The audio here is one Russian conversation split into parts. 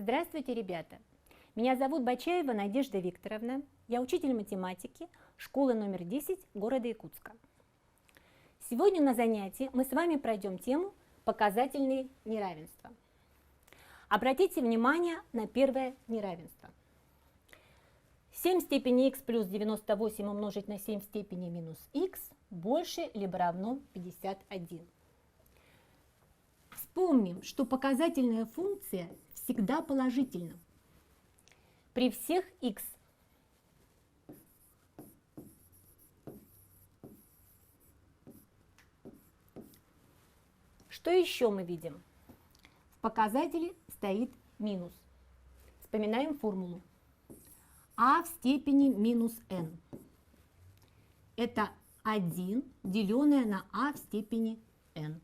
Здравствуйте, ребята! Меня зовут Бачаева Надежда Викторовна. Я учитель математики школы номер 10 города Якутска. Сегодня на занятии мы с вами пройдем тему «Показательные неравенства». Обратите внимание на первое неравенство. 7 в степени х плюс 98 умножить на 7 в степени минус х больше либо равно 51. Вспомним, что показательная функция всегда положительна. При всех х. Что еще мы видим? В показателе стоит минус. Вспоминаем формулу. А в степени минус n. Это 1, деленное на а в степени n.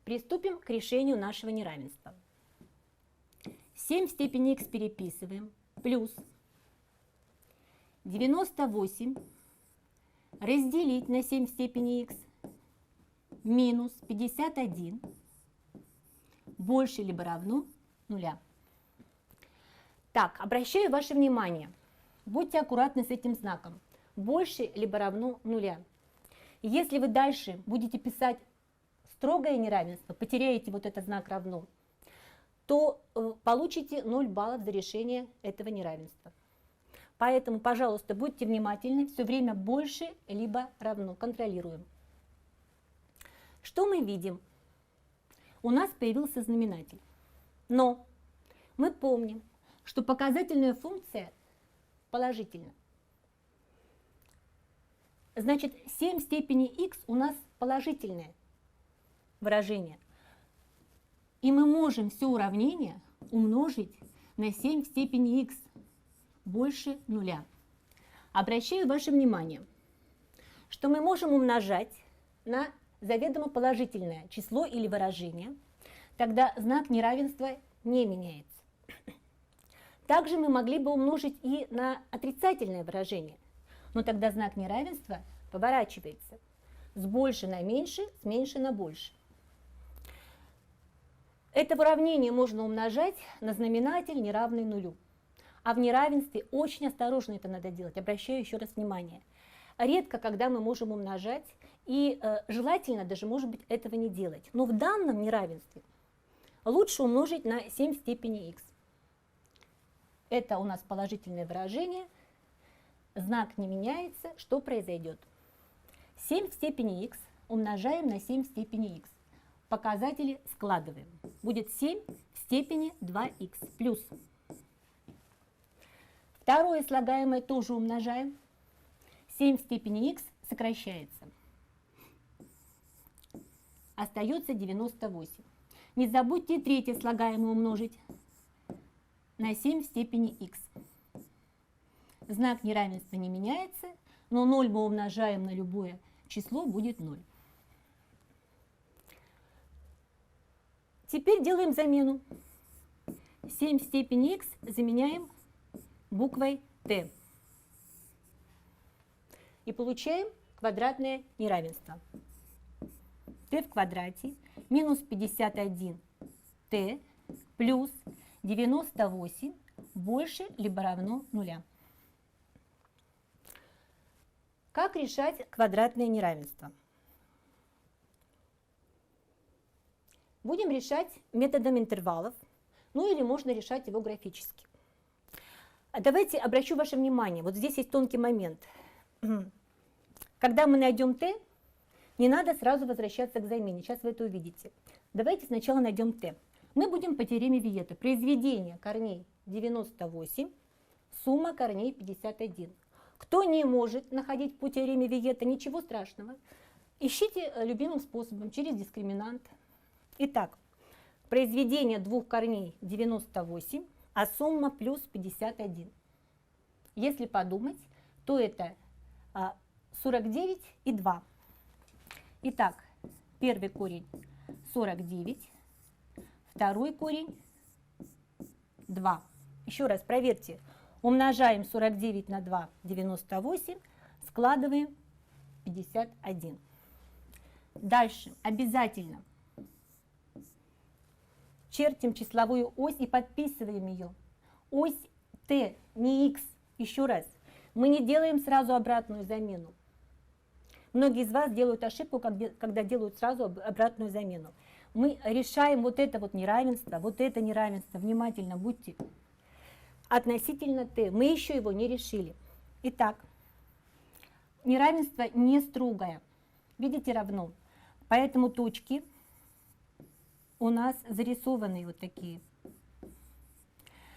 Приступим к решению нашего неравенства. 7 в степени х переписываем, плюс 98 разделить на 7 в степени х, минус 51, больше либо равно 0. Так, обращаю ваше внимание, будьте аккуратны с этим знаком, больше либо равно 0. Если вы дальше будете писать строгое неравенство, потеряете вот этот знак равно, то получите 0 баллов за решение этого неравенства. Поэтому, пожалуйста, будьте внимательны, все время больше либо равно, контролируем. Что мы видим? У нас появился знаменатель, но мы помним, что показательная функция положительна. Значит, 7 в степени х у нас положительное выражение. И мы можем все уравнение умножить на 7 в степени х больше 0. Обращаю ваше внимание, что мы можем умножать на заведомо положительное число или выражение, тогда знак неравенства не меняется. Также мы могли бы умножить и на отрицательное выражение, но тогда знак неравенства поворачивается с больше на меньше, с меньше на больше. Это уравнение можно умножать на знаменатель, неравный нулю. А в неравенстве очень осторожно это надо делать. Обращаю еще раз внимание. Редко, когда мы можем умножать, и желательно даже, может быть, этого не делать. Но в данном неравенстве лучше умножить на 7 в степени х. Это у нас положительное выражение. Знак не меняется. Что произойдет? 7 в степени х умножаем на 7 в степени х. Показатели складываем. Будет 7 в степени 2х плюс. Второе слагаемое тоже умножаем. 7 в степени х сокращается. Остается 98. Не забудьте третье слагаемое умножить на 7 в степени х. Знак неравенства не меняется, но 0 мы умножаем на любое число, будет 0. Теперь делаем замену. 7 в степени х заменяем буквой t. И получаем квадратное неравенство. t в квадрате минус 51t плюс 98 больше либо равно 0. Как решать квадратное неравенство? Будем решать методом интервалов, ну или можно решать его графически. Давайте обращу ваше внимание, вот здесь есть тонкий момент. Когда мы найдем t, не надо сразу возвращаться к замене, сейчас вы это увидите. Давайте сначала найдем t. Мы будем по теореме Виета. Произведение корней 98, сумма корней 51. Кто не может находить по теореме Виета, ничего страшного. Ищите любимым способом, через дискриминант. Итак, произведение двух корней 98, а сумма плюс 51. Если подумать, то это 49 и 2. Итак, первый корень 49, второй корень 2. Еще раз проверьте. Умножаем 49 на 2, 98, складываем 51. Дальше обязательно чертим числовую ось и подписываем ее. Ось t, не x. Еще раз, мы не делаем сразу обратную замену. Многие из вас делают ошибку, когда делают сразу обратную замену. Мы решаем вот это вот неравенство, вот это неравенство. Внимательно будьте. Относительно t. Мы еще его не решили. Итак, неравенство не строгое. Видите, равно. Поэтому точки у нас зарисованные вот такие.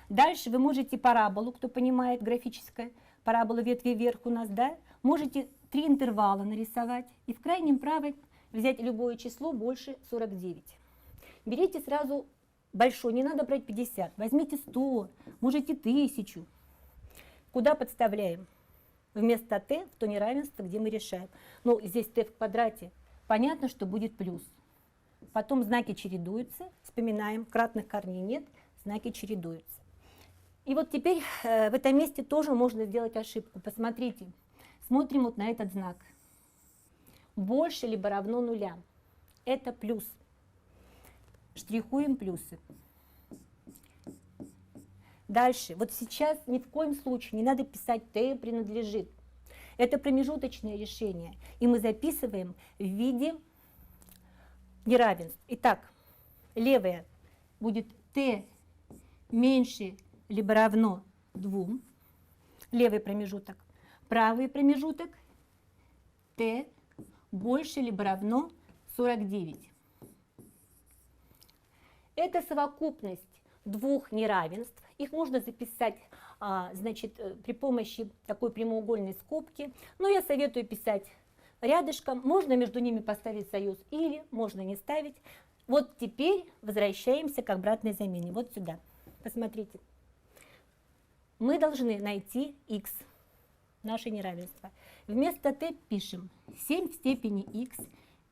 Дальше вы можете параболу, кто понимает, графическая парабола ветви вверх у нас, да, можете 3 интервала нарисовать и в крайнем правой взять любое число больше 49. Берите сразу большой, не надо брать 50, возьмите 100, можете 1000. Куда подставляем? Вместо t в то неравенство, где мы решаем. Ну, здесь t в квадрате, понятно, что будет плюс. Потом знаки чередуются, вспоминаем, кратных корней нет, знаки чередуются. И вот теперь в этом месте тоже можно сделать ошибку. Посмотрите, смотрим вот на этот знак. Больше либо равно нуля. Это плюс. Штрихуем плюсы. Дальше. Вот сейчас ни в коем случае не надо писать t принадлежит. Это промежуточное решение. И мы записываем в виде неравенств. Итак, левое будет t меньше либо равно 2, левый промежуток, правый промежуток t больше либо равно 49. Это совокупность двух неравенств. Их можно записать, значит, при помощи такой прямоугольной скобки. Но я советую писать рядышком. Можно между ними поставить союз или можно не ставить. Вот теперь возвращаемся к обратной замене. Вот сюда. Посмотрите. Мы должны найти x, наше неравенство. Вместо t пишем 7 в степени x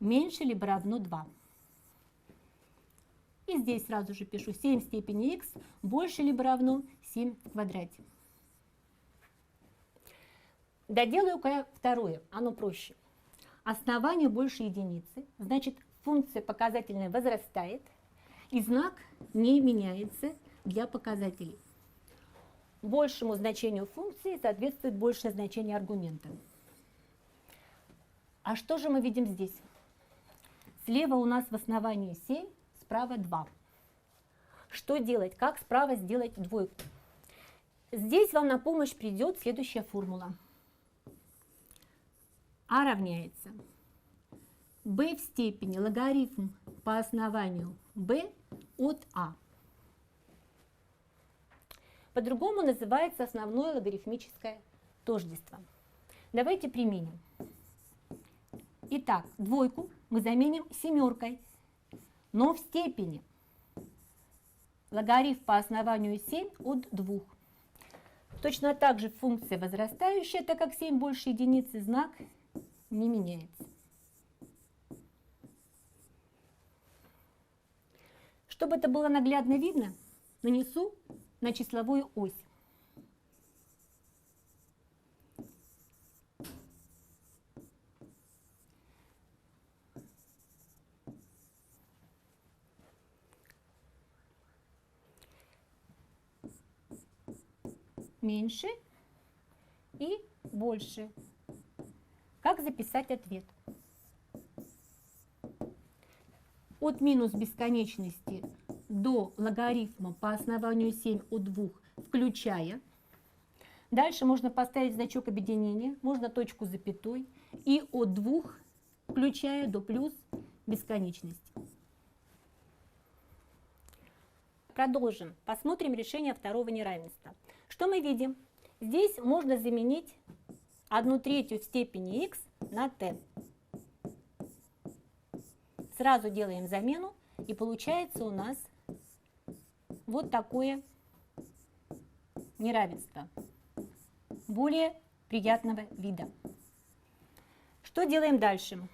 меньше либо равно 2. И здесь сразу же пишу 7 в степени x больше либо равно 7 в квадрате. Доделаю-ка второе, оно проще. Основание больше единицы, значит функция показательная возрастает, и знак не меняется для показателей. Большему значению функции соответствует большее значение аргумента. А что же мы видим здесь? Слева у нас в основании 7, справа 2. Что делать? Как справа сделать двойку? Здесь вам на помощь придет следующая формула. А равняется b в степени логарифм по основанию b от а. По-другому называется основное логарифмическое тождество. Давайте применим. Итак, двойку мы заменим семеркой, но в степени. Логарифм по основанию 7 от 2. Точно так же функция возрастающая, так как 7 больше единицы, знак не меняется. Чтобы это было наглядно видно, нанесу на числовую ось. Меньше и больше. Как записать ответ? От минус бесконечности до логарифма по основанию 7 от 2 включая. Дальше можно поставить значок объединения, можно точку с запятой. И от 2 включая до плюс бесконечности. Продолжим. Посмотрим решение второго неравенства. Что мы видим? Здесь можно заменить 1/3 в степени x на t. Сразу делаем замену, и получается у нас вот такое неравенство. Более приятного вида. Что делаем дальше?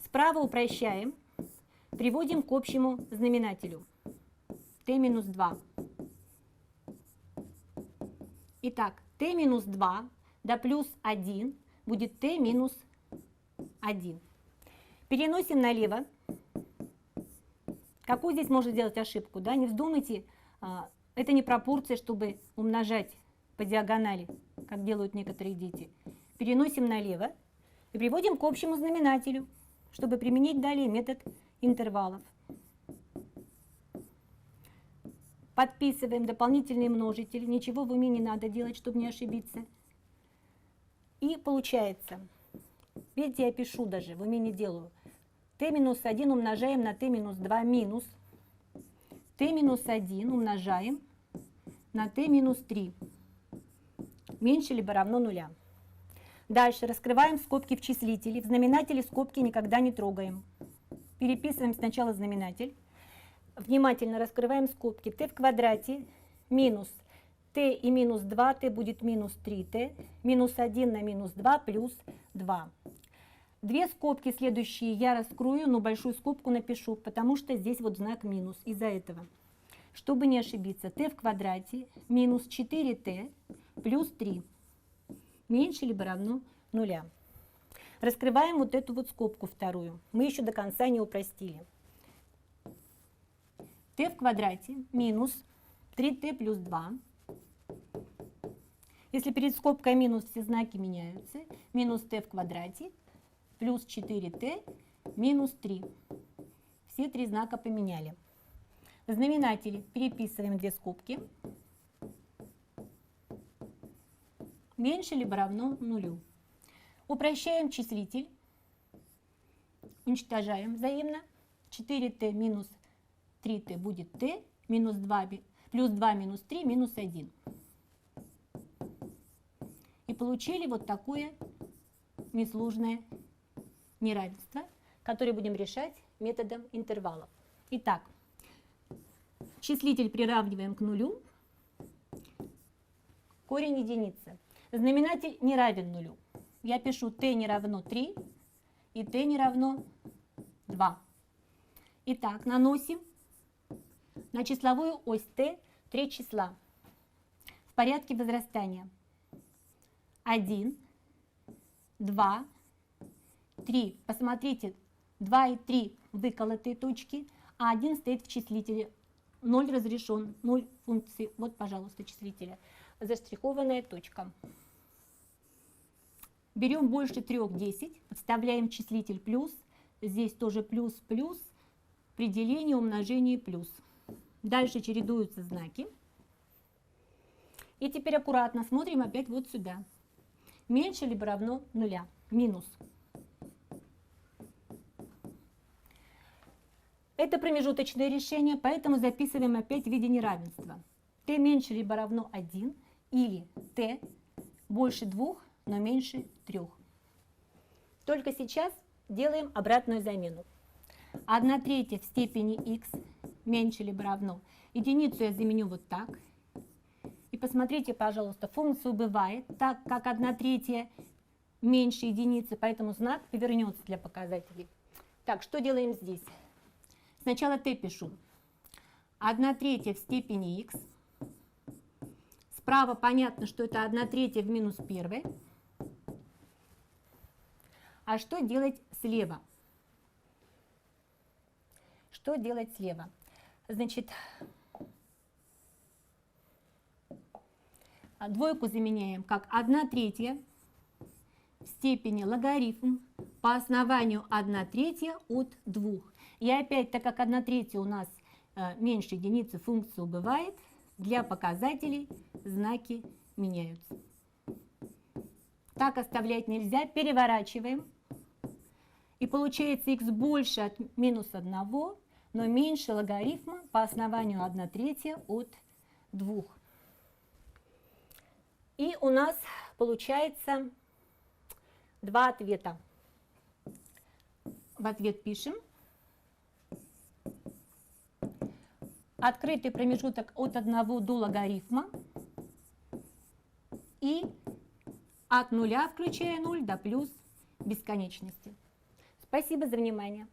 Справа упрощаем, приводим к общему знаменателю. t минус 2. Итак, t минус 2 до плюс 1 будет t минус 1. Переносим налево. Какую здесь можно сделать ошибку? Да? Не вздумайте, это не пропорция, чтобы умножать по диагонали, как делают некоторые дети. Переносим налево и приводим к общему знаменателю, чтобы применить далее метод интервалов. Подписываем дополнительный множитель, ничего в уме не надо делать, чтобы не ошибиться. И получается, видите, я пишу даже, в уме не делаю. t-1 умножаем на t-2 минус t-1 умножаем на t-3 меньше либо равно нуля. Дальше раскрываем скобки в числителе. В знаменателе скобки никогда не трогаем. Переписываем сначала знаменатель. Внимательно раскрываем скобки. t в квадрате минус t и минус 2t будет минус 3t. Минус 1 на минус 2 плюс 2. Две скобки следующие я раскрою, но большую скобку напишу, потому что здесь вот знак минус из-за этого. Чтобы не ошибиться, t в квадрате минус 4t плюс 3 меньше либо равно нуля. Раскрываем вот эту вот скобку вторую. Мы еще до конца не упростили. t в квадрате минус 3t плюс 2. Если перед скобкой минус все знаки меняются, минус t в квадрате плюс 4t минус 3. Все три знака поменяли. В знаменателе переписываем две скобки. Меньше либо равно нулю. Упрощаем числитель. Уничтожаем взаимно. 4t минус 3t будет t, минус 2, плюс 2 минус 3 минус 1. И получили вот такое несложное неравенство, которое будем решать методом интервалов. Итак, числитель приравниваем к нулю, корень единицы. Знаменатель не равен нулю. Я пишу t не равно 3 и t не равно 2. Итак, наносим на числовую ось t три числа в порядке возрастания. 1, 2, 3. Посмотрите, 2 и 3 выколотые точки, а 1 стоит в числителе. 0 разрешен, 0 функции. Вот, пожалуйста, числителя. Заштрихованная точка. Берем больше 3, 10, подставляем числитель плюс. Здесь тоже плюс, плюс. При делении, умножении плюс. Дальше чередуются знаки. И теперь аккуратно смотрим опять вот сюда. Меньше либо равно нуля. Минус. Это промежуточное решение, поэтому записываем опять в виде неравенства. t меньше либо равно 1 или t больше 2, но меньше 3. Только сейчас делаем обратную замену. 1/3 в степени x меньше либо равно. Единицу я заменю вот так. И посмотрите, пожалуйста, функция убывает, так как 1/3 меньше единицы, поэтому знак повернется для показателей. Так, что делаем здесь? Сначала t пишу. 1/3 в степени x. Справа понятно, что это 1/3 в минус 1. А что делать слева? Что делать слева? Значит, двойку заменяем как 1/3 в степени логарифм по основанию 1/3 от 2. И опять, так как 1/3 у нас меньше единицы, функция убывает, для показателей знаки меняются. Так оставлять нельзя, переворачиваем. И получается x больше от минус 1, но меньше логарифма по основанию 1/3 от 2. И у нас получается два ответа. В ответ пишем. Открытый промежуток от 1 до логарифма и от нуля, включая 0, до плюс бесконечности. Спасибо за внимание.